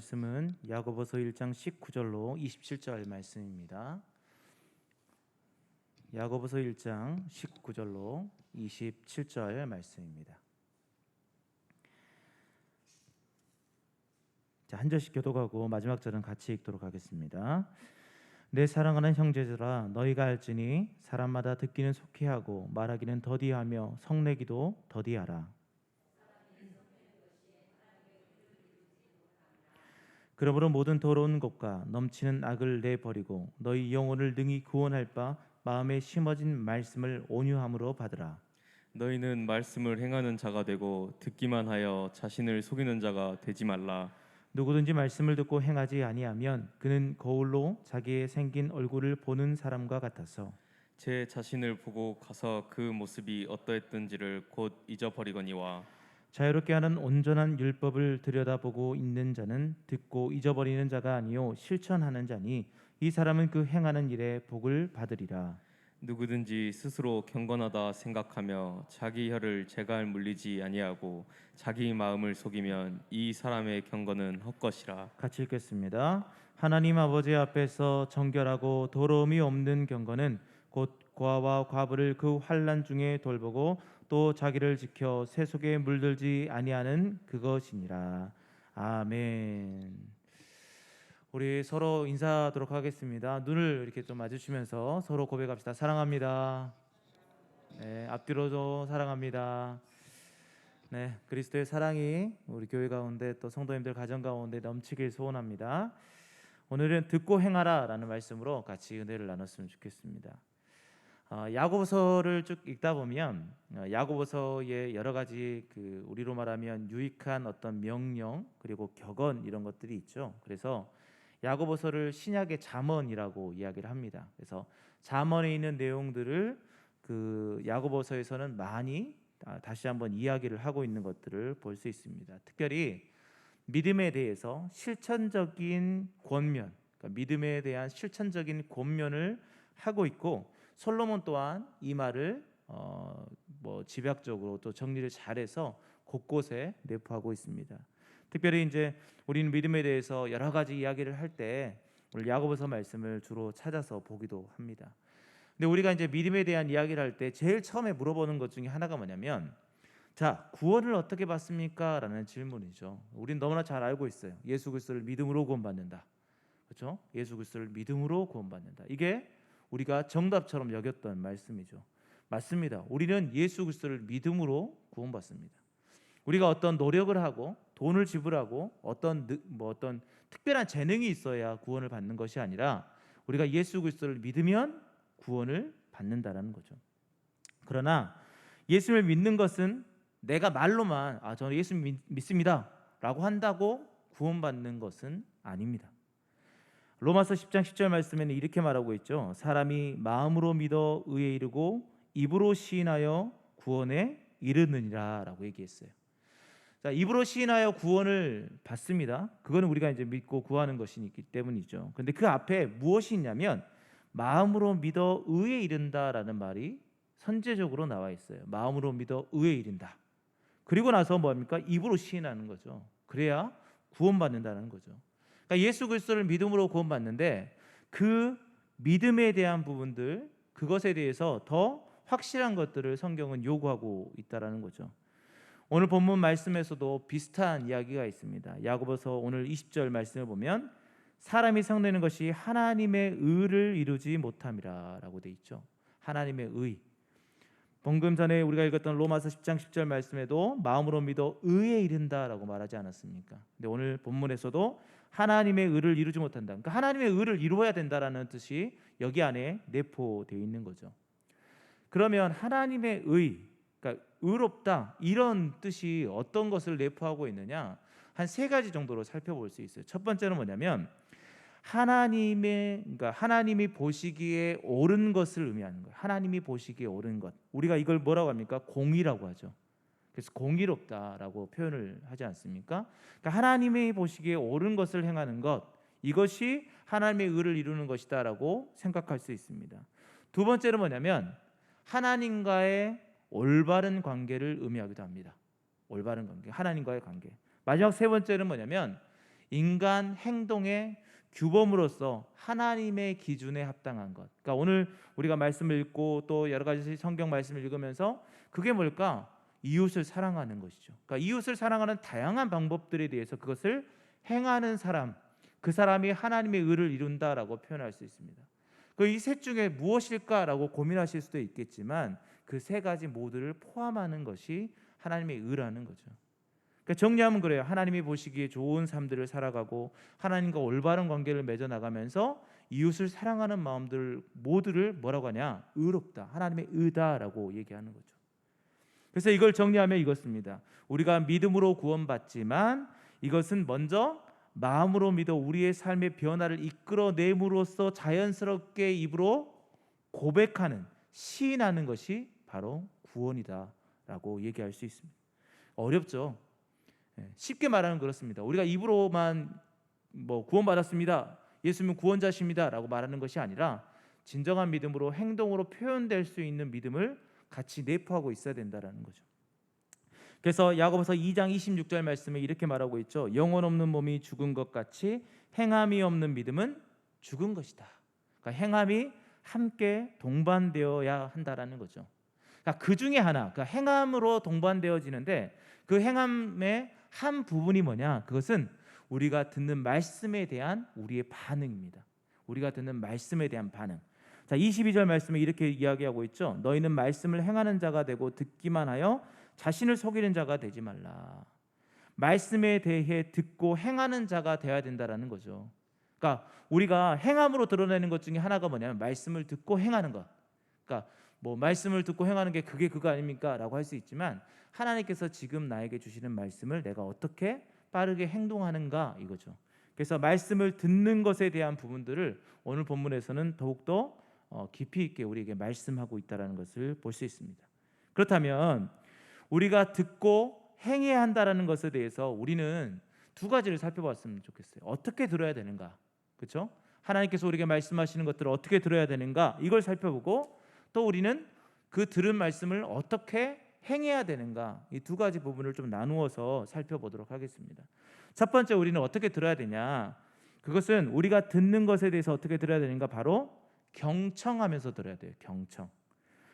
말씀은 야고보서 1장 19절로 27절 말씀입니다. 야고보서 1장 19절로 27절 말씀입니다. 자, 한 절씩 교독하고 마지막 절은 같이 읽도록 하겠습니다. 내 사랑하는 형제들아, 너희가 알지니 사람마다 듣기는 속히 하고 말하기는 더디하며 성내기도 더디하라. 그러므로 모든 더러운 것과 넘치는 악을 내버리고 너희 영혼을 능히 구원할 바 마음에 심어진 말씀을 온유함으로 받으라. 너희는 말씀을 행하는 자가 되고 듣기만 하여 자신을 속이는 자가 되지 말라. 누구든지 말씀을 듣고 행하지 아니하면 그는 거울로 자기의 생긴 얼굴을 보는 사람과 같아서 제 자신을 보고 가서 그 모습이 어떠했던지를 곧 잊어버리거니와. 자유롭게 하는 온전한 율법을 들여다보고 있는 자는 듣고 잊어버리는 자가 아니요 실천하는 자니 이 사람은 그 행하는 일에 복을 받으리라. 누구든지 스스로 경건하다 생각하며 자기 혀를 제갈 물리지 아니하고 자기 마음을 속이면 이 사람의 경건은 헛것이라. 같이 읽겠습니다. 하나님 아버지 앞에서 정결하고 더러움이 없는 경건은 곧 고아와 과부를 그 환난 중에 돌보고 또 자기를 지켜 새 속에 물들지 아니하는 그것이니라. 아멘. 우리 서로 인사하도록 하겠습니다. 눈을 이렇게 좀 마주치면서 서로 고백합시다. 사랑합니다. 네, 앞뒤로도 사랑합니다. 네, 그리스도의 사랑이 우리 교회 가운데 또 성도님들 가정 가운데 넘치길 소원합니다. 오늘은 듣고 행하라라는 말씀으로 같이 은혜를 나눴으면 좋겠습니다. 야고보서를 쭉 읽다 보면 야고보서의 여러 가지 우리로 말하면 유익한 어떤 명령 그리고 격언 이런 것들이 있죠. 그래서 야고보서를 신약의 잠언이라고 이야기를 합니다. 그래서 잠언에 있는 내용들을 야고보서에서는 많이 다시 한번 이야기를 하고 있는 것들을 볼 수 있습니다. 특별히 믿음에 대해서 실천적인 권면, 그러니까 믿음에 대한 실천적인 권면을 하고 있고 솔로몬 또한 이 말을 집약적으로 또 정리를 잘해서 곳곳에 내포하고 있습니다. 특별히 이제 우리는 믿음에 대해서 여러 가지 이야기를 할 때 오늘 야고보서 말씀을 주로 찾아서 보기도 합니다. 근데 우리가 이제 믿음에 대한 이야기를 할 때 제일 처음에 물어보는 것 중에 하나가 뭐냐면, 자, 구원을 어떻게 받습니까? 라는 질문이죠. 우린 너무나 잘 알고 있어요. 예수 그리스도를 믿음으로 구원받는다. 그렇죠? 예수 그리스도를 믿음으로 구원받는다. 이게 우리가 정답처럼 여겼던 말씀이죠. 맞습니다. 우리는 예수 그리스도를 믿음으로 구원받습니다. 우리가 어떤 노력을 하고 돈을 지불하고 어떤 특별한 재능이 있어야 구원을 받는 것이 아니라 우리가 예수 그리스도를 믿으면 구원을 받는다라는 거죠. 그러나 예수를 믿는 것은 내가 말로만 저는 예수 믿습니다 라고 한다고 구원받는 것은 아닙니다. 로마서 10장 10절 말씀에는 이렇게 말하고 있죠. 사람이 마음으로 믿어 의에 이르고 입으로 시인하여 구원에 이르느니라 라고 얘기했어요. 자, 입으로 시인하여 구원을 받습니다. 그거는 우리가 이제 믿고 구하는 것이기 때문이죠. 근데 그 앞에 무엇이 있냐면 마음으로 믿어 의에 이른다라는 말이 선제적으로 나와 있어요. 마음으로 믿어 의에 이른다. 그리고 나서 뭡니까? 입으로 시인하는 거죠. 그래야 구원받는다는 거죠. 그러니까 예수 그리스도를 믿음으로 구원받는데 그 믿음에 대한 부분들, 그것에 대해서 더 확실한 것들을 성경은 요구하고 있다라는 거죠. 오늘 본문 말씀에서도 비슷한 이야기가 있습니다. 야고보서 오늘 20절 말씀을 보면 사람이 성내는 것이 하나님의 의를 이루지 못함이라 라고 되어 있죠. 하나님의 의. 방금 전에 우리가 읽었던 로마서 10장 10절 말씀에도 마음으로 믿어 의에 이른다라고 말하지 않았습니까? 근데 오늘 본문에서도 하나님의 의를 이루지 못한다. 그러니까 하나님의 의를 이루어야 된다라는 뜻이 여기 안에 내포되어 있는 거죠. 그러면 하나님의 의, 그러니까 의롭다 이런 뜻이 어떤 것을 내포하고 있느냐? 한 세 가지 정도로 살펴볼 수 있어요. 첫 번째는 뭐냐면 하나님이 보시기에 옳은 것을 의미하는 거예요. 하나님이 보시기에 옳은 것. 우리가 이걸 뭐라고 합니까? 공의라고 하죠. 그래서 공의롭다라고 표현을 하지 않습니까? 그러니까 하나님이 보시기에 옳은 것을 행하는 것, 이것이 하나님의 의를 이루는 것이다라고 생각할 수 있습니다. 두 번째는 뭐냐면 하나님과의 올바른 관계를 의미하기도 합니다. 올바른 관계, 하나님과의 관계. 마지막 세 번째는 뭐냐면 인간 행동의 규범으로서 하나님의 기준에 합당한 것. 그러니까 오늘 우리가 말씀을 읽고 또 여러 가지 성경 말씀을 읽으면서 그게 뭘까? 이웃을 사랑하는 것이죠. 그러니까 이웃을 사랑하는 다양한 방법들에 대해서 그것을 행하는 사람, 그 사람이 하나님의 의를 이룬다라고 표현할 수 있습니다. 그 이 셋 중에 무엇일까라고 고민하실 수도 있겠지만 그 세 가지 모두를 포함하는 것이 하나님의 의라는 거죠. 그러니까 정리하면 그래요. 하나님이 보시기에 좋은 삶들을 살아가고 하나님과 올바른 관계를 맺어 나가면서 이웃을 사랑하는 마음들 모두를 뭐라고 하냐? 의롭다. 하나님의 의다라고 얘기하는 거죠. 그래서 이걸 정리하면 이것입니다. 우리가 믿음으로 구원받지만 이것은 먼저 마음으로 믿어 우리의 삶의 변화를 이끌어냄으로써 자연스럽게 입으로 고백하는, 시인하는 것이 바로 구원이다라고 얘기할 수 있습니다. 어렵죠. 쉽게 말하면 그렇습니다. 우리가 입으로만 구원받았습니다, 예수님은 구원자십니다라고 말하는 것이 아니라 진정한 믿음으로 행동으로 표현될 수 있는 믿음을 같이 내포하고 있어야 된다라는 거죠. 그래서 야고보서 2장 26절 말씀에 이렇게 말하고 있죠. 영혼 없는 몸이 죽은 것 같이 행함이 없는 믿음은 죽은 것이다. 그러니까 행함이 함께 동반되어야 한다라는 거죠. 그러니까 그 중에 하나, 그러니까 행함으로 동반되어지는데 그 행함의 한 부분이 뭐냐? 그것은 우리가 듣는 말씀에 대한 우리의 반응입니다. 우리가 듣는 말씀에 대한 반응. 자, 22절 말씀에 이렇게 이야기하고 있죠. 너희는 말씀을 행하는 자가 되고 듣기만 하여 자신을 속이는 자가 되지 말라. 말씀에 대해 듣고 행하는 자가 되어야 된다라는 거죠. 그러니까 우리가 행함으로 드러내는 것 중에 하나가 뭐냐면 말씀을 듣고 행하는 것. 그러니까 말씀을 듣고 행하는 게 그게 그거 아닙니까? 라고 할 수 있지만 하나님께서 지금 나에게 주시는 말씀을 내가 어떻게 빠르게 행동하는가 이거죠. 그래서 말씀을 듣는 것에 대한 부분들을 오늘 본문에서는 더욱더 깊이 있게 우리에게 말씀하고 있다는 것을 볼 수 있습니다. 그렇다면 우리가 듣고 행해야 한다는 것에 대해서 우리는 두 가지를 살펴봤으면 좋겠어요. 어떻게 들어야 되는가, 그렇죠? 하나님께서 우리에게 말씀하시는 것들을 어떻게 들어야 되는가 이걸 살펴보고 또 우리는 그 들은 말씀을 어떻게 행해야 되는가 이 두 가지 부분을 좀 나누어서 살펴보도록 하겠습니다. 첫 번째 우리는 어떻게 들어야 되냐, 그것은 우리가 듣는 것에 대해서 어떻게 들어야 되는가 바로 경청하면서 들어야 돼요. 경청.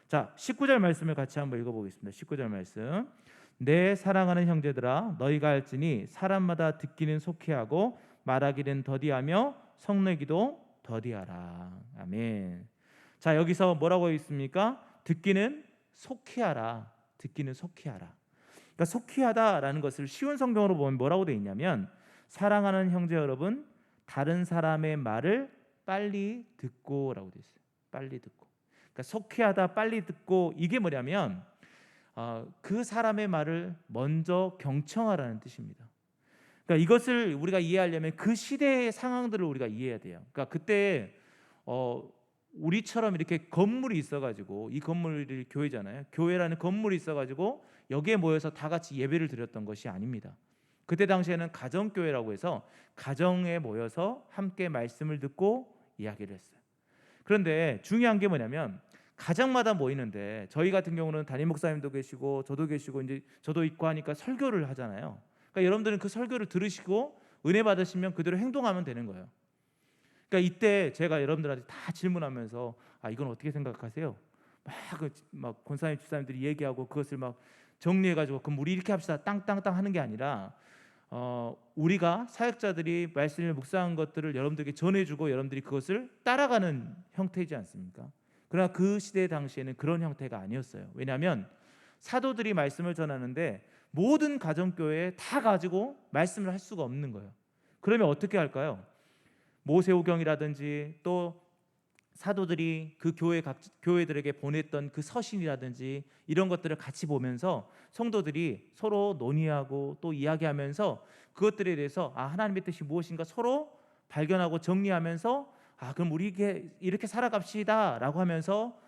자, 19절 말씀을 같이 한번 읽어보겠습니다. 19절 말씀. 내 사랑하는 형제들아 너희가 알지니 사람마다 듣기는 속히 하고 말하기는 더디하며 성내기도 더디하라. 아멘. 자, 여기서 뭐라고 있습니까? 듣기는 속히 하라. 듣기는 속히 하라. 그러니까 속히 하다라는 것을 쉬운 성경으로 보면 뭐라고 되어 있냐면 사랑하는 형제 여러분 다른 사람의 말을 빨리 듣고라고 되어 있어요. 빨리 듣고. 그러니까 속히 하다, 빨리 듣고 이게 뭐냐면 그 사람의 말을 먼저 경청하라는 뜻입니다. 그러니까 이것을 우리가 이해하려면 그 시대의 상황들을 우리가 이해해야 돼요. 그러니까 그때 우리처럼 이렇게 건물이 있어가지고 이 건물이 교회잖아요. 교회라는 건물이 있어가지고 여기에 모여서 다 같이 예배를 드렸던 것이 아닙니다. 그때 당시에는 가정교회라고 해서 가정에 모여서 함께 말씀을 듣고 이야기를 했어요. 그런데 중요한 게 뭐냐면 가정마다 모이는데 저희 같은 경우는 담임 목사님도 계시고 저도 계시고 이제 저도 있고 하니까 설교를 하잖아요. 그러니까 여러분들은 그 설교를 들으시고 은혜 받으시면 그대로 행동하면 되는 거예요. 그러니까 이때 제가 여러분들한테 다 질문하면서 이건 어떻게 생각하세요? 막 권사님 집사님들이 얘기하고 그것을 막 정리해가지고 그럼 우리 이렇게 합시다 땅땅땅 하는 게 아니라 우리가 사역자들이 말씀을 묵상한 것들을 여러분들에게 전해주고 여러분들이 그것을 따라가는 형태이지 않습니까? 그러나 그 시대 당시에는 그런 형태가 아니었어요. 왜냐하면 사도들이 말씀을 전하는데 모든 가정교회에 다 가지고 말씀을 할 수가 없는 거예요. 그러면 어떻게 할까요? 모세오경이라든지 또 사도들이 그 교회들에게 보냈던 그 서신이라든지 이런 것들을 같이 보면서 성도들이 서로 논의하고 또 이야기하면서 그것들에 대해서 하나님의 뜻이 무엇인가 서로 발견하고 정리하면서 그럼 우리 이렇게 살아갑시다 라고 하면서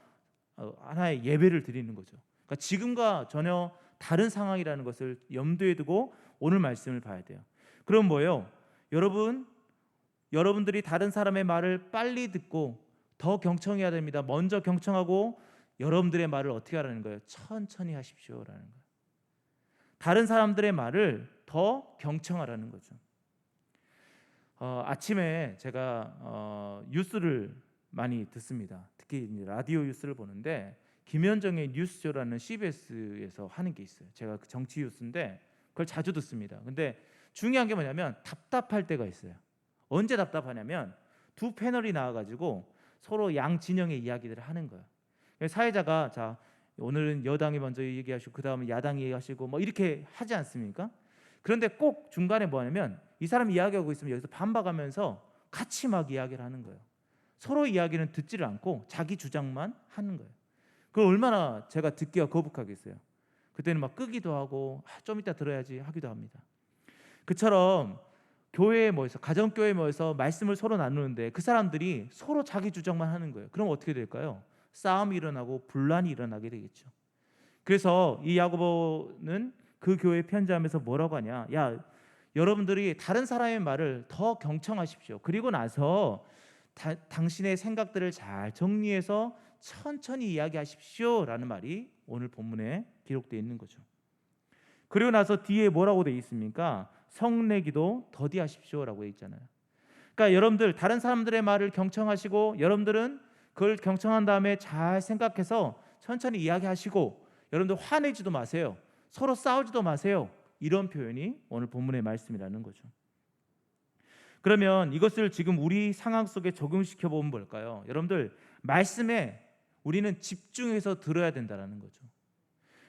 하나의 예배를 드리는 거죠. 그러니까 지금과 전혀 다른 상황이라는 것을 염두에 두고 오늘 말씀을 봐야 돼요. 그럼 뭐예요? 여러분들이 다른 사람의 말을 빨리 듣고 더 경청해야 됩니다. 먼저 경청하고 여러분들의 말을 어떻게 하라는 거예요? 천천히 하십시오라는 거예요. 다른 사람들의 말을 더 경청하라는 거죠. 아침에 제가 뉴스를 많이 듣습니다. 특히 이제 라디오 뉴스를 보는데 김현정의 뉴스쇼라는 CBS에서 하는 게 있어요. 제가 그 정치 뉴스인데 그걸 자주 듣습니다. 근데 중요한 게 뭐냐면 답답할 때가 있어요. 언제 답답하냐면 두 패널이 나와가지고 서로 양 진영의 이야기들을 하는 거예요. 사회자가 자 오늘은 여당이 먼저 얘기하시고 그 다음에 야당이 얘기하시고 뭐 이렇게 하지 않습니까? 그런데 꼭 중간에 뭐냐면 이 사람이 이야기하고 있으면 여기서 반박하면서 같이 막 이야기를 하는 거예요. 서로 이야기는 듣지를 않고 자기 주장만 하는 거예요. 그걸 얼마나 제가 듣기가 거북하겠어요. 그때는 막 끄기도 하고 좀 이따 들어야지 하기도 합니다. 그처럼 교회에 모여서 가정교회에 모여서 말씀을 서로 나누는데 그 사람들이 서로 자기 주장만 하는 거예요. 그럼 어떻게 될까요? 싸움이 일어나고 분란이 일어나게 되겠죠. 그래서 이 야고보는 그 교회에 편지하면서 뭐라고 하냐? 야, 여러분들이 다른 사람의 말을 더 경청하십시오. 그리고 나서 당신의 생각들을 잘 정리해서 천천히 이야기하십시오라는 말이 오늘 본문에 기록되어 있는 거죠. 그리고 나서 뒤에 뭐라고 되어 있습니까? 성내기도 더디하십시오라고 되어 있잖아요. 그러니까 여러분들 다른 사람들의 말을 경청하시고 여러분들은 그걸 경청한 다음에 잘 생각해서 천천히 이야기하시고 여러분들 화내지도 마세요. 서로 싸우지도 마세요. 이런 표현이 오늘 본문의 말씀이라는 거죠. 그러면 이것을 지금 우리 상황 속에 적용시켜 보면 뭘까요? 여러분들 말씀에 우리는 집중해서 들어야 된다는 거죠.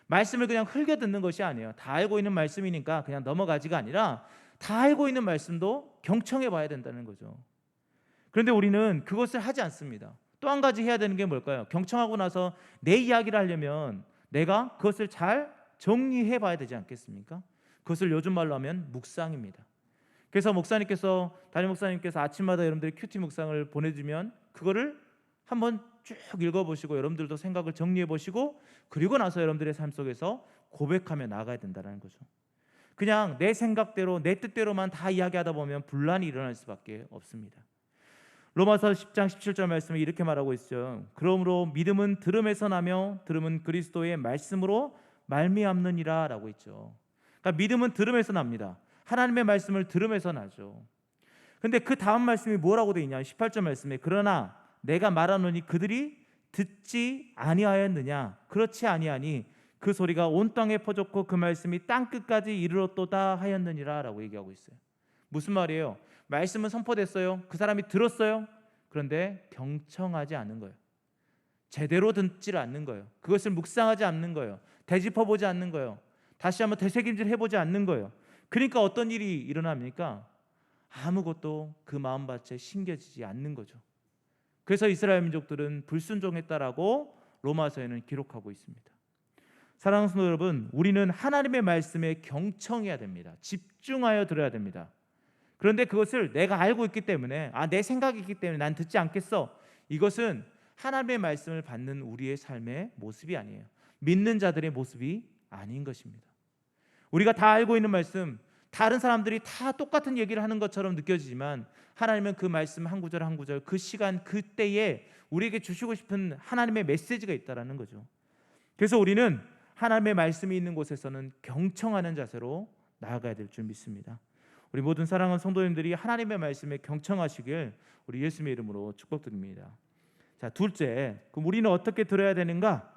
말씀을 그냥 흘겨 듣는 것이 아니에요. 다 알고 있는 말씀이니까 그냥 넘어가지가 아니라 다 알고 있는 말씀도 경청해 봐야 된다는 거죠. 그런데 우리는 그것을 하지 않습니다. 또 한 가지 해야 되는 게 뭘까요? 경청하고 나서 내 이야기를 하려면 내가 그것을 잘 정리해 봐야 되지 않겠습니까? 그것을 요즘 말로 하면 묵상입니다. 그래서 담임 목사님께서 아침마다 여러분들이 큐티 묵상을 보내주면 그거를 한번 쭉 읽어보시고 여러분들도 생각을 정리해 보시고 그리고 나서 여러분들의 삶 속에서 고백하며 나가야 된다는 거죠. 그냥 내 생각대로 내 뜻대로만 다 이야기하다 보면 분란이 일어날 수밖에 없습니다. 로마서 10장 17절 말씀에 이렇게 말하고 있죠. 그러므로 믿음은 들음에서 나며 들음은 그리스도의 말씀으로 말미암느니라 라고 있죠. 그러니까 믿음은 들음에서 납니다. 하나님의 말씀을 들음에서 나죠. 근데 그 다음 말씀이 뭐라고 되어 있냐? 18절 말씀에 그러나 내가 말하노니 그들이 듣지 아니하였느냐? 그렇지 아니하니 그 소리가 온 땅에 퍼졌고 그 말씀이 땅 끝까지 이르렀도다 하였느니라 라고 얘기하고 있어요. 무슨 말이에요? 말씀은 선포됐어요. 그 사람이 들었어요. 그런데 경청하지 않는 거예요. 제대로 듣지를 않는 거예요. 그것을 묵상하지 않는 거예요. 되짚어보지 않는 거예요. 다시 한번 되새김질 해보지 않는 거예요. 그러니까 어떤 일이 일어납니까? 아무것도 그 마음밭에 심겨지지 않는 거죠. 그래서 이스라엘 민족들은 불순종했다라고 로마서에는 기록하고 있습니다. 사랑하는 성도 여러분, 우리는 하나님의 말씀에 경청해야 됩니다. 집중하여 들어야 됩니다. 그런데 그것을 내가 알고 있기 때문에 내 생각이 있기 때문에 난 듣지 않겠어. 이것은 하나님의 말씀을 받는 우리의 삶의 모습이 아니에요. 믿는 자들의 모습이 아닌 것입니다. 우리가 다 알고 있는 말씀, 다른 사람들이 다 똑같은 얘기를 하는 것처럼 느껴지지만 하나님은 그 말씀 한 구절 한 구절 그 시간 그때에 우리에게 주시고 싶은 하나님의 메시지가 있다라는 거죠. 그래서 우리는 하나님의 말씀이 있는 곳에서는 경청하는 자세로 나아가야 될 줄 믿습니다. 우리 모든 사랑하는 성도님들이 하나님의 말씀에 경청하시길 우리 예수님의 이름으로 축복드립니다. 자, 둘째, 그럼 우리는 어떻게 들어야 되는가?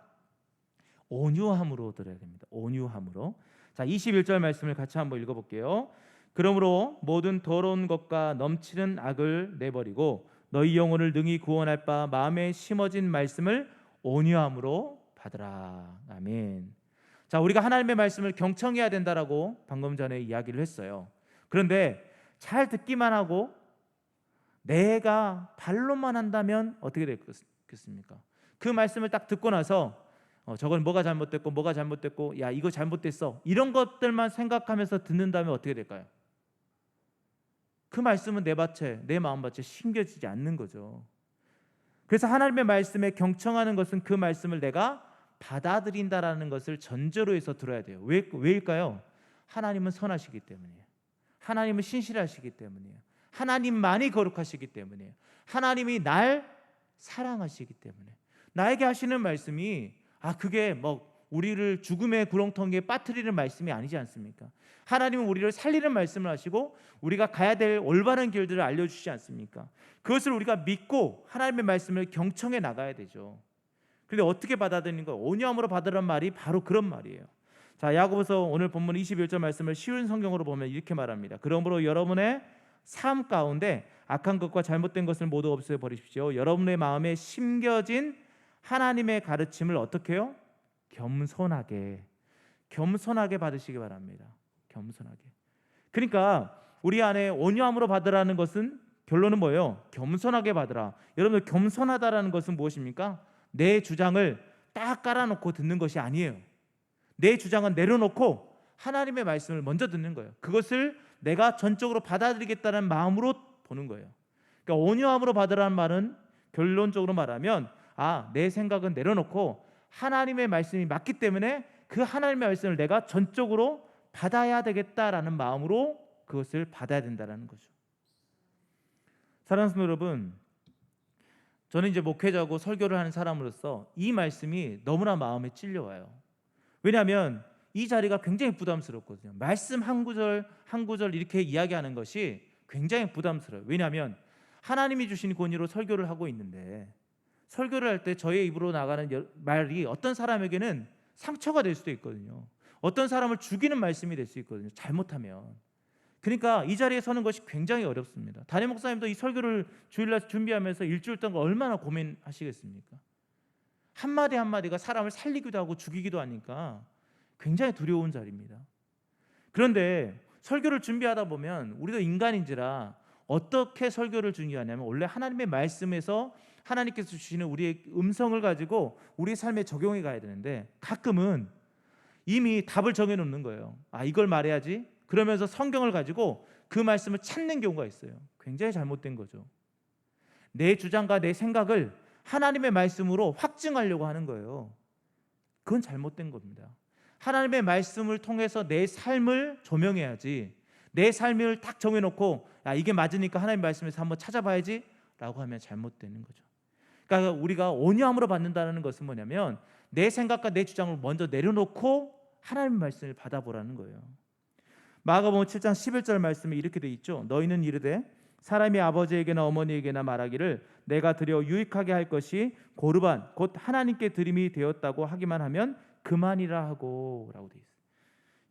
온유함으로 들어야 됩니다. 온유함으로. 자, 21절 말씀을 같이 한번 읽어볼게요. 그러므로 모든 더러운 것과 넘치는 악을 내버리고 너희 영혼을 능히 구원할 바 마음에 심어진 말씀을 온유함으로 받으라. 아멘. 자, 우리가 하나님의 말씀을 경청해야 된다라고 방금 전에 이야기를 했어요. 그런데 잘 듣기만 하고 내가 반론만 한다면 어떻게 되겠습니까? 그 말씀을 딱 듣고 나서 저건 뭐가 잘못됐고 야 이거 잘못됐어 이런 것들만 생각하면서 듣는다면 어떻게 될까요? 그 말씀은 내 마음밭에 심겨지지 않는 거죠. 그래서 하나님의 말씀에 경청하는 것은 그 말씀을 내가 받아들인다라는 것을 전제로 해서 들어야 돼요. 왜일까요? 하나님은 선하시기 때문이에요. 하나님은 신실하시기 때문이에요. 하나님만이 거룩하시기 때문이에요. 하나님이 날 사랑하시기 때문에 나에게 하시는 말씀이 그게 뭐 우리를 죽음의 구렁텅이에 빠뜨리는 말씀이 아니지 않습니까? 하나님은 우리를 살리는 말씀을 하시고 우리가 가야 될 올바른 길들을 알려주시지 않습니까? 그것을 우리가 믿고 하나님의 말씀을 경청해 나가야 되죠. 그런데 어떻게 받아들이는 거예요? 온유함으로 받으라는 말이 바로 그런 말이에요. 자, 야고보서 오늘 본문 21절 말씀을 쉬운 성경으로 보면 이렇게 말합니다. 그러므로 여러분의 삶 가운데 악한 것과 잘못된 것을 모두 없애 버리십시오. 여러분의 마음에 심겨진 하나님의 가르침을 어떻게 해요? 겸손하게 받으시기 바랍니다. 겸손하게. 그러니까 우리 안에 온유함으로 받으라는 것은 결론은 뭐예요? 겸손하게 받으라. 여러분들, 겸손하다라는 것은 무엇입니까? 내 주장을 딱 깔아놓고 듣는 것이 아니에요. 내 주장은 내려놓고 하나님의 말씀을 먼저 듣는 거예요. 그것을 내가 전적으로 받아들이겠다는 마음으로 보는 거예요. 그러니까 온유함으로 받으라는 말은 결론적으로 말하면 내 생각은 내려놓고 하나님의 말씀이 맞기 때문에 그 하나님의 말씀을 내가 전적으로 받아야 되겠다라는 마음으로 그것을 받아야 된다는 거죠. 사랑하는 성도 여러분, 저는 이제 목회자고 설교를 하는 사람으로서 이 말씀이 너무나 마음에 찔려와요. 왜냐하면 이 자리가 굉장히 부담스럽거든요. 말씀 한 구절 한 구절 이렇게 이야기하는 것이 굉장히 부담스러워요. 왜냐하면 하나님이 주신 권위로 설교를 하고 있는데 설교를 할 때 저의 입으로 나가는 말이 어떤 사람에게는 상처가 될 수도 있거든요. 어떤 사람을 죽이는 말씀이 될 수 있거든요. 잘못하면. 그러니까 이 자리에 서는 것이 굉장히 어렵습니다. 담임 목사님도 이 설교를 주일날 준비하면서 일주일 동안 얼마나 고민하시겠습니까? 한마디 한마디가 사람을 살리기도 하고 죽이기도 하니까 굉장히 두려운 자리입니다. 그런데 설교를 준비하다 보면 우리도 인간인지라 어떻게 설교를 준비하냐면 원래 하나님의 말씀에서 하나님께서 주시는 우리의 음성을 가지고 우리의 삶에 적용해 가야 되는데 가끔은 이미 답을 정해놓는 거예요. 이걸 말해야지. 그러면서 성경을 가지고 그 말씀을 찾는 경우가 있어요. 굉장히 잘못된 거죠. 내 주장과 내 생각을 하나님의 말씀으로 확증하려고 하는 거예요. 그건 잘못된 겁니다. 하나님의 말씀을 통해서 내 삶을 조명해야지, 내 삶을 딱 정해놓고 이게 맞으니까 하나님의 말씀에서 한번 찾아봐야지 라고 하면 잘못되는 거죠. 그러니까 우리가 온유함으로 받는다는 것은 뭐냐면 내 생각과 내 주장을 먼저 내려놓고 하나님의 말씀을 받아보라는 거예요. 마가복음 7장 11절 말씀에 이렇게 돼 있죠. 너희는 이르되 사람이 아버지에게나 어머니에게나 말하기를 내가 드려 유익하게 할 것이 고르반 곧 하나님께 드림이 되었다고 하기만 하면 그만이라 하고 라고 돼 있어요.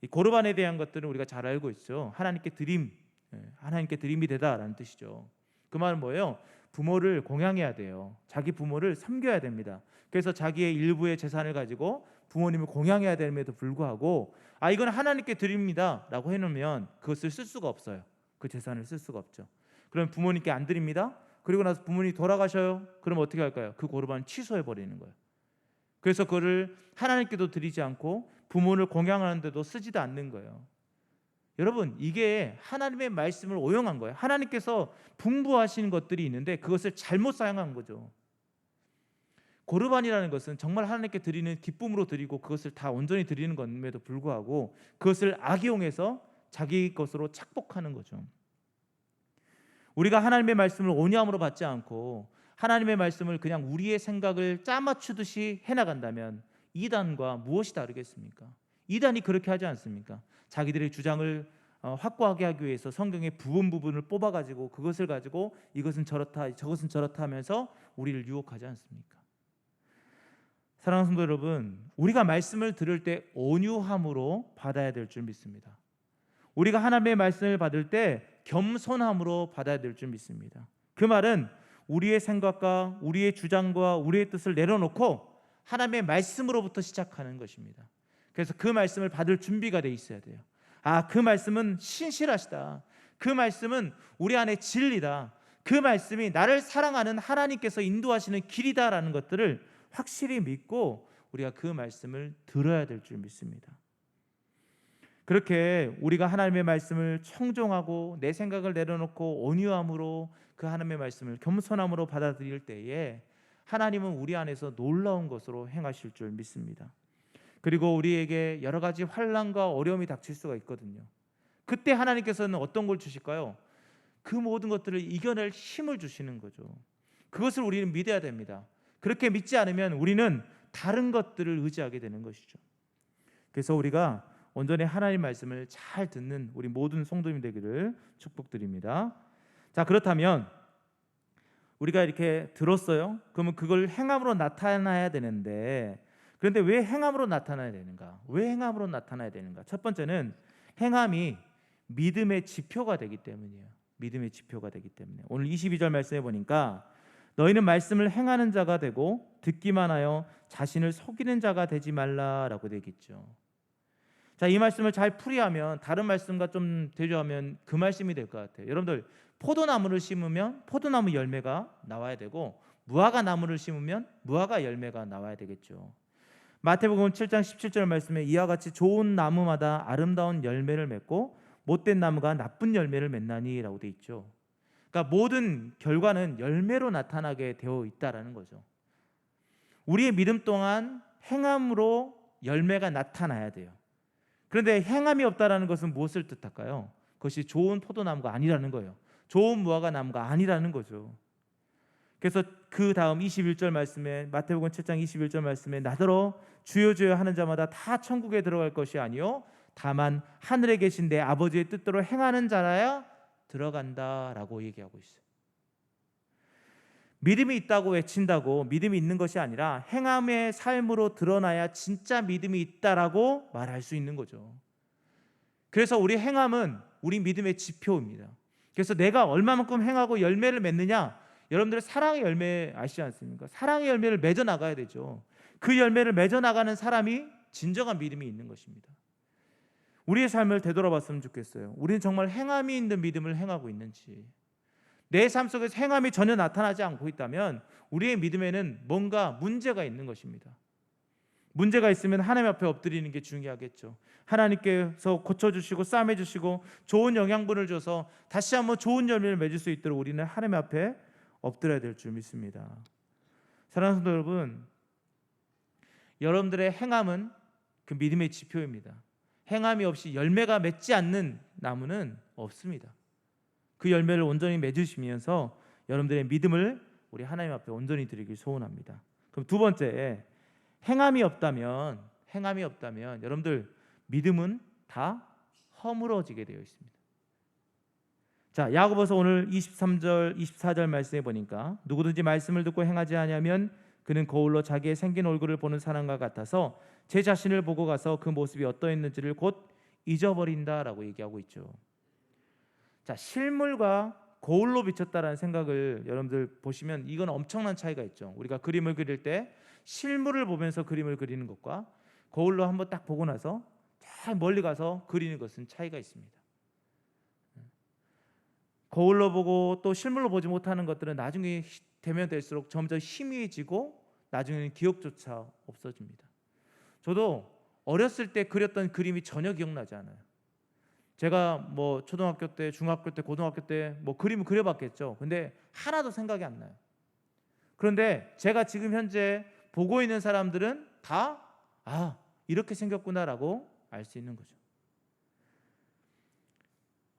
이 고르반에 대한 것들은 우리가 잘 알고 있죠. 하나님께 드림이 되다라는 뜻이죠. 그 말은 뭐예요? 부모를 공양해야 돼요. 자기 부모를 섬겨야 됩니다. 그래서 자기의 일부의 재산을 가지고 부모님을 공양해야 됨에도 불구하고 이건 하나님께 드립니다 라고 해놓으면 그것을 쓸 수가 없어요. 그 재산을 쓸 수가 없죠. 그럼 부모님께 안 드립니다. 그리고 나서 부모님이 돌아가셔요. 그럼 어떻게 할까요? 그 고르반을 취소해 버리는 거예요. 그래서 그거를 하나님께도 드리지 않고 부모를 공양하는데도 쓰지도 않는 거예요. 여러분, 이게 하나님의 말씀을 오용한 거예요. 하나님께서 분부하신 것들이 있는데 그것을 잘못 사용한 거죠. 고르반이라는 것은 정말 하나님께 드리는 기쁨으로 드리고 그것을 다 온전히 드리는 것임에도 불구하고 그것을 악용해서 자기 것으로 착복하는 거죠. 우리가 하나님의 말씀을 온유함으로 받지 않고 하나님의 말씀을 그냥 우리의 생각을 짜맞추듯이 해나간다면 이단과 무엇이 다르겠습니까? 이단이 그렇게 하지 않습니까? 자기들의 주장을 확고하게 하기 위해서 성경의 부분을 뽑아가지고 그것을 가지고 이것은 저렇다 저것은 저렇다 하면서 우리를 유혹하지 않습니까? 사랑하는 성도 여러분, 우리가 말씀을 들을 때 온유함으로 받아야 될 줄 믿습니다. 우리가 하나님의 말씀을 받을 때 겸손함으로 받아야 될 줄 믿습니다. 그 말은 우리의 생각과 우리의 주장과 우리의 뜻을 내려놓고 하나님의 말씀으로부터 시작하는 것입니다. 그래서 그 말씀을 받을 준비가 돼 있어야 돼요. 그 말씀은 신실하시다. 그 말씀은 우리 안에 진리다. 그 말씀이 나를 사랑하는 하나님께서 인도하시는 길이다라는 것들을 확실히 믿고 우리가 그 말씀을 들어야 될 줄 믿습니다. 그렇게 우리가 하나님의 말씀을 청종하고 내 생각을 내려놓고 온유함으로 그 하나님의 말씀을 겸손함으로 받아들일 때에 하나님은 우리 안에서 놀라운 것으로 행하실 줄 믿습니다. 그리고 우리에게 여러 가지 환난과 어려움이 닥칠 수가 있거든요. 그때 하나님께서는 어떤 걸 주실까요? 그 모든 것들을 이겨낼 힘을 주시는 거죠. 그것을 우리는 믿어야 됩니다. 그렇게 믿지 않으면 우리는 다른 것들을 의지하게 되는 것이죠. 그래서 우리가 온전히 하나님 말씀을 잘 듣는 우리 모든 성도님 되기를 축복드립니다. 자, 그렇다면 우리가 이렇게 들었어요. 그러면 그걸 행함으로 나타나야 되는데, 그런데 왜 행함으로 나타나야 되는가? 왜 행함으로 나타나야 되는가? 첫 번째는 행함이 믿음의 지표가 되기 때문이에요. 믿음의 지표가 되기 때문에. 오늘 22절 말씀해 보니까 너희는 말씀을 행하는 자가 되고 듣기만 하여 자신을 속이는 자가 되지 말라라고 되어 있죠. 자, 이 말씀을 잘 풀이하면 다른 말씀과 좀 대조하면 그 말씀이 될 것 같아요. 여러분들, 포도나무를 심으면 포도나무 열매가 나와야 되고, 무화과 나무를 심으면 무화과 열매가 나와야 되겠죠. 마태복음 7장 17절 말씀에 이와 같이 좋은 나무마다 아름다운 열매를 맺고 못된 나무가 나쁜 열매를 맺나니라고 되어 있죠. 그러니까 모든 결과는 열매로 나타나게 되어 있다라는 거죠. 우리의 믿음 또한 행함으로 열매가 나타나야 돼요. 그런데 행함이 없다라는 것은 무엇을 뜻할까요? 그것이 좋은 포도나무가 아니라는 거예요. 좋은 무화과 나무가 아니라는 거죠. 그래서 그 다음 21절 말씀에, 마태복음 7장 21절 말씀에 나더러 주여 주여 하는 자마다 다 천국에 들어갈 것이 아니요 다만 하늘에 계신 내 아버지의 뜻대로 행하는 자라야 들어간다라고 얘기하고 있어요. 믿음이 있다고 외친다고 믿음이 있는 것이 아니라 행함의 삶으로 드러나야 진짜 믿음이 있다라고 말할 수 있는 거죠. 그래서 우리 행함은 우리 믿음의 지표입니다. 그래서 내가 얼마만큼 행하고 열매를 맺느냐, 여러분들 사랑의 열매 아시지 않습니까? 사랑의 열매를 맺어 나가야 되죠. 그 열매를 맺어 나가는 사람이 진정한 믿음이 있는 것입니다. 우리의 삶을 되돌아봤으면 좋겠어요. 우리는 정말 행함이 있는 믿음을 행하고 있는지, 내 삶 속에서 행함이 전혀 나타나지 않고 있다면 우리의 믿음에는 뭔가 문제가 있는 것입니다. 문제가 있으면 하나님 앞에 엎드리는 게 중요하겠죠. 하나님께서 고쳐주시고 싸매주시고 좋은 영양분을 줘서 다시 한번 좋은 열매를 맺을 수 있도록 우리는 하나님 앞에 엎드려야 될 줄 믿습니다. 사랑하는 성도 여러분, 여러분들의 행함은 그 믿음의 지표입니다. 행함이 없이 열매가 맺지 않는 나무는 없습니다. 그 열매를 온전히 맺으시면서 여러분들의 믿음을 우리 하나님 앞에 온전히 드리길 소원합니다. 그럼 두 번째, 행함이 없다면 여러분들 믿음은 다 허물어지게 되어 있습니다. 자, 야고보서 오늘 23절 24절 말씀에 보니까 누구든지 말씀을 듣고 행하지 아니하면 그는 거울로 자기의 생긴 얼굴을 보는 사람과 같아서 제 자신을 보고 가서 그 모습이 어떠했는지를 곧 잊어버린다라고 얘기하고 있죠. 자, 실물과 거울로 비쳤다라는 생각을 여러분들 보시면 이건 엄청난 차이가 있죠. 우리가 그림을 그릴 때 실물을 보면서 그림을 그리는 것과 거울로 한번 딱 보고 나서 잘 멀리 가서 그리는 것은 차이가 있습니다. 거울로 보고 또 실물로 보지 못하는 것들은 나중에 되면 될수록 점점 희미해지고 나중에는 기억조차 없어집니다. 저도 어렸을 때 그렸던 그림이 전혀 기억나지 않아요. 제가 뭐 초등학교 때, 중학교 때, 고등학교 때 뭐 그림을 그려봤겠죠. 근데 하나도 생각이 안 나요. 그런데 제가 지금 현재 보고 있는 사람들은 다 이렇게 생겼구나라고 알 수 있는 거죠.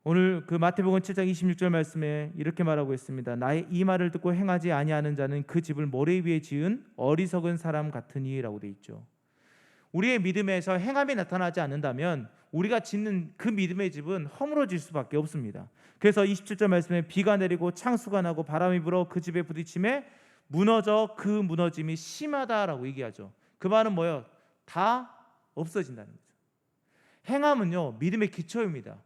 오늘 그 마태복음 7장 26절 말씀에 이렇게 말하고 있습니다. 나의 이 말을 듣고 행하지 아니하는 자는 그 집을 모래 위에 지은 어리석은 사람 같으니라고 돼 있죠. 우리의 믿음에서 행함이 나타나지 않는다면 우리가 짓는 그 믿음의 집은 허물어질 수밖에 없습니다. 그래서 27절 말씀에 비가 내리고 창수가 나고 바람이 불어 그 집에 부딪힘에 무너져 그 무너짐이 심하다라고 얘기하죠. 그 말은 뭐예요? 다 없어진다는 거죠. 행함은요, 믿음의 기초입니다.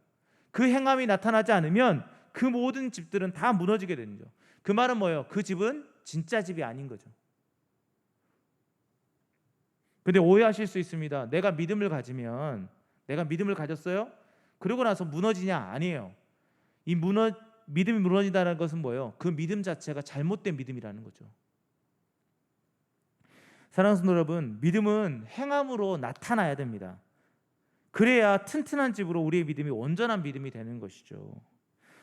그 행함이 나타나지 않으면 그 모든 집들은 다 무너지게 되는 거죠. 그 말은 뭐예요? 그 집은 진짜 집이 아닌 거죠. 근데 오해하실 수 있습니다. 내가 믿음을 가졌어요? 그러고 나서 무너지냐? 아니에요. 믿음이 무너진다는 것은 뭐예요? 그 믿음 자체가 잘못된 믿음이라는 거죠. 사랑하는 성도 여러분, 믿음은 행함으로 나타나야 됩니다. 그래야 튼튼한 집으로 우리의 믿음이 온전한 믿음이 되는 것이죠.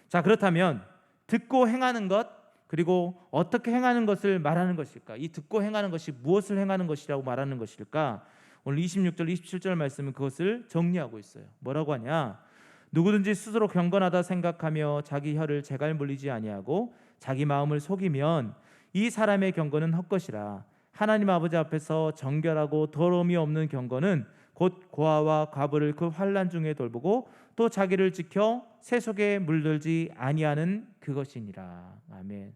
자, 그렇다면 듣고 행하는 것, 그리고 어떻게 행하는 것을 말하는 것일까? 이 듣고 행하는 것이 무엇을 행하는 것이라고 말하는 것일까? 오늘 26절, 27절 말씀은 그것을 정리하고 있어요. 뭐라고 하냐? 누구든지 스스로 경건하다 생각하며 자기 혀를 재갈 물리지 아니하고 자기 마음을 속이면 이 사람의 경건은 헛것이라. 하나님 아버지 앞에서 정결하고 더러움이 없는 경건은 곧 고아와 과부를 그 환난 중에 돌보고 또 자기를 지켜 세속에 물들지 아니하는 그것이니라. 아멘.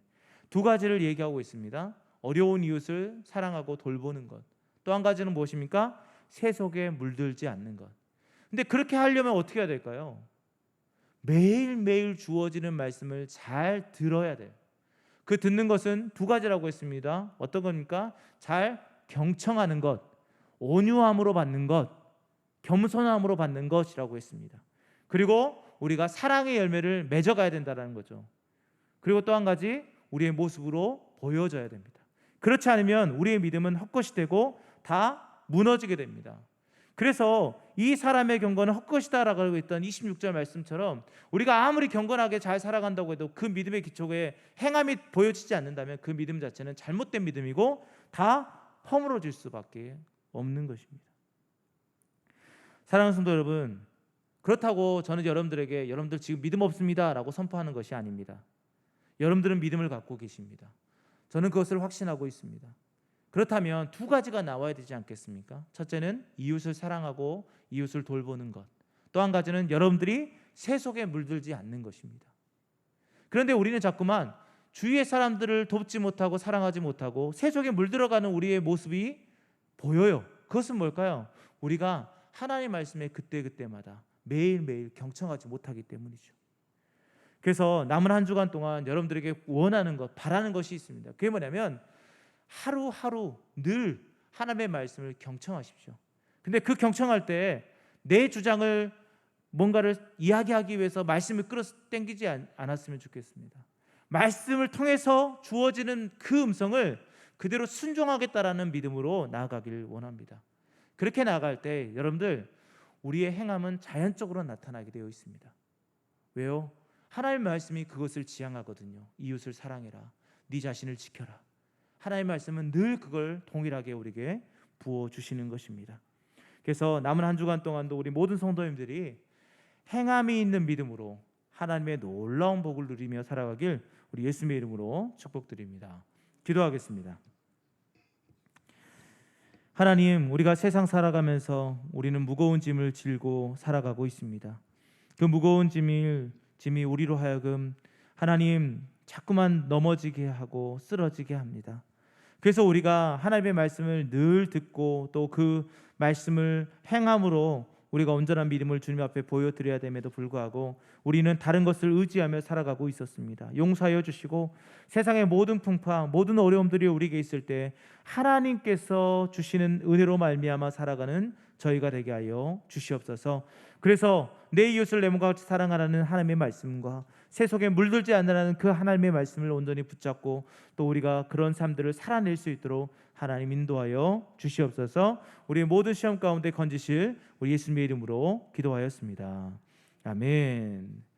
두 가지를 얘기하고 있습니다. 어려운 이웃을 사랑하고 돌보는 것. 또 한 가지는 무엇입니까? 세속에 물들지 않는 것. 근데 그렇게 하려면 어떻게 해야 될까요? 매일매일 주어지는 말씀을 잘 들어야 돼요. 그 듣는 것은 두 가지라고 했습니다. 어떤 겁니까? 잘 경청하는 것, 온유함으로 받는 것, 겸손함으로 받는 것이라고 했습니다. 그리고 우리가 사랑의 열매를 맺어가야 된다는 거죠. 그리고 또 한 가지, 우리의 모습으로 보여져야 됩니다. 그렇지 않으면 우리의 믿음은 헛것이 되고 다 무너지게 됩니다. 그래서 이 사람의 경건은 헛것이다라고 하고 있던 26절 말씀처럼 우리가 아무리 경건하게 잘 살아간다고 해도 그 믿음의 기초에 행함이 보여지지 않는다면 그 믿음 자체는 잘못된 믿음이고 다 허물어질 수밖에 없는 것입니다. 사랑하는 성도 여러분, 그렇다고 저는 여러분들에게 여러분들 지금 믿음 없습니다 라고 선포하는 것이 아닙니다. 여러분들은 믿음을 갖고 계십니다. 저는 그것을 확신하고 있습니다. 그렇다면 두 가지가 나와야 되지 않겠습니까? 첫째는 이웃을 사랑하고 이웃을 돌보는 것, 또 한 가지는 여러분들이 세속에 물들지 않는 것입니다. 그런데 우리는 자꾸만 주위의 사람들을 돕지 못하고 사랑하지 못하고 세속에 물들어가는 우리의 모습이 보여요. 그것은 뭘까요? 우리가 하나님의 말씀에 그때그때마다 매일매일 경청하지 못하기 때문이죠. 그래서 남은 한 주간 동안 여러분들에게 원하는 것, 바라는 것이 있습니다. 그게 뭐냐면 하루하루 늘 하나님의 말씀을 경청하십시오. 근데 그 경청할 때 내 주장을 뭔가를 이야기하기 위해서 말씀을 끌어당기지 않았으면 좋겠습니다. 말씀을 통해서 주어지는 그 음성을 그대로 순종하겠다라는 믿음으로 나아가길 원합니다. 그렇게 나아갈 때 여러분들 우리의 행함은 자연적으로 나타나게 되어 있습니다. 왜요? 하나님의 말씀이 그것을 지향하거든요. 이웃을 사랑해라, 네 자신을 지켜라. 하나님의 말씀은 늘 그걸 동일하게 우리에게 부어주시는 것입니다. 그래서 남은 한 주간 동안도 우리 모든 성도님들이 행함이 있는 믿음으로 하나님의 놀라운 복을 누리며 살아가길 우리 예수님의 이름으로 축복드립니다. 기도하겠습니다. 하나님, 우리가 세상 살아가면서 우리는 무거운 짐을 지고 살아가고 있습니다. 그 무거운 짐이 우리로 하여금 하나님 자꾸만 넘어지게 하고 쓰러지게 합니다. 그래서 우리가 하나님의 말씀을 늘 듣고 또 그 말씀을 행함으로 우리가 온전한 믿음을 주님 앞에 보여드려야 됨에도 불구하고 우리는 다른 것을 의지하며 살아가고 있었습니다. 용서하여 주시고 세상의 모든 풍파, 모든 어려움들이 우리에게 있을 때 하나님께서 주시는 은혜로 말미암아 살아가는 저희가 되게 하여 주시옵소서. 그래서 내 이웃을 내 몸과 같이 사랑하라는 하나님의 말씀과 세속에 물들지 않으라는 그 하나님의 말씀을 온전히 붙잡고 또 우리가 그런 삶들을 살아낼 수 있도록 하나님 인도하여 주시옵소서. 우리의 모든 시험 가운데 건지실 우리 예수님의 이름으로 기도하였습니다. 아멘.